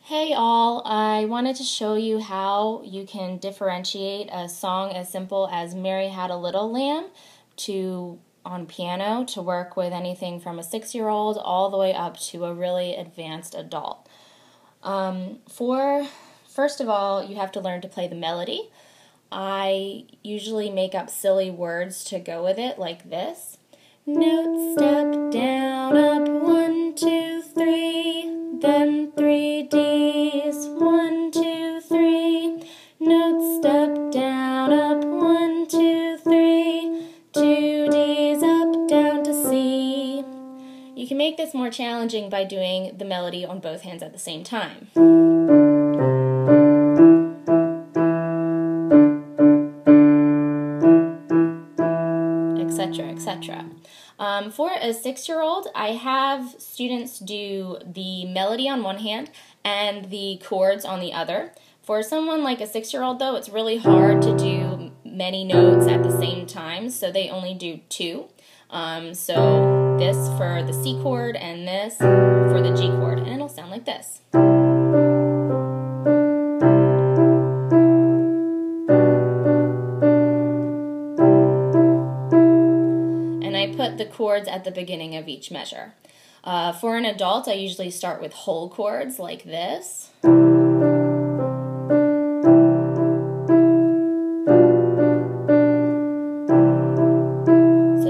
Hey all, I wanted to show you how you can differentiate a song as simple as Mary Had a Little Lamb on piano to work with anything from a 6-year-old all the way up to a really advanced adult. First of all, you have to learn to play the melody. I usually make up silly words to go with it like this. Note, step, down, up, 1, 2, 3, then 3 Ds, 1, 2, 3. Note, step, down, up, 1, 2, 3, 2 Ds, up, down to C. You can make this more challenging by doing the melody on both hands at the same time. Etc., etc. For a 6-year-old, I have students do the melody on one hand and the chords on the other. For someone like a 6-year-old, though, it's really hard to do many notes at the same time, so they only do 2. So this for the C chord and this for the G chord, and it'll sound like this. Put the chords at the beginning of each measure. For an adult, I usually start with whole chords like this. So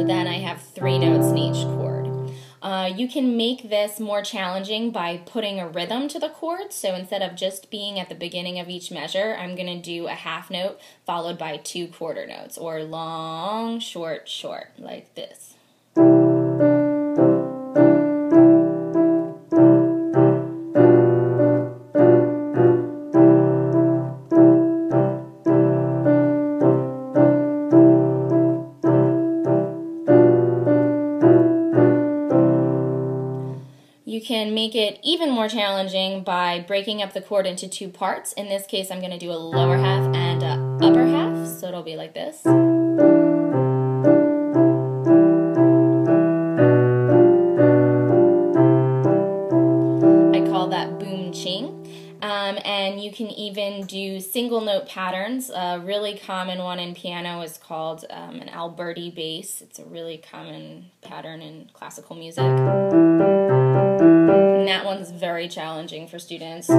then I have 3 notes in each chord. You can make this more challenging by putting a rhythm to the chords. So instead of just being at the beginning of each measure, I'm going to do a half note followed by 2 quarter notes, or long, short, short, like this. You can make it even more challenging by breaking up the chord into 2 parts. In this case, I'm going to do a lower half and an upper half, so it'll be like this. I call that boom ching. And you can even do single note patterns. A really common one in piano is called an Alberti bass. It's a really common pattern in classical music. And that one's very challenging for students.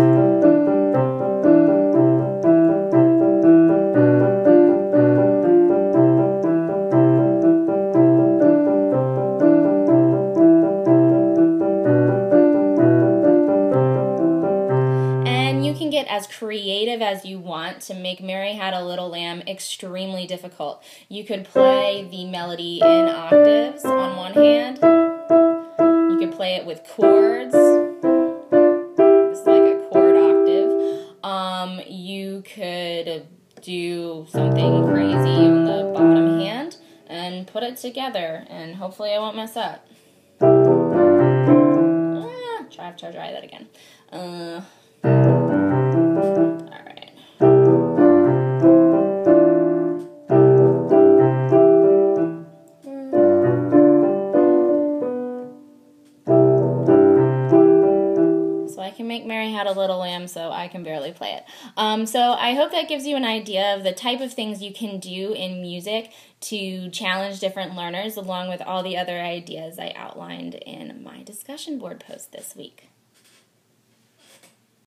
And you can get as creative as you want to make Mary Had a Little Lamb extremely difficult. You could play the melody in octaves on one hand. You could play it with chords. It's like a chord octave. You could do something crazy on the bottom hand and put it together, and hopefully I won't mess up. Try that again. Alright. So I can make Mary Had a Little Lamb, so I can barely play it. So I hope that gives you an idea of the type of things you can do in music to challenge different learners, along with all the other ideas I outlined in my discussion board post this week.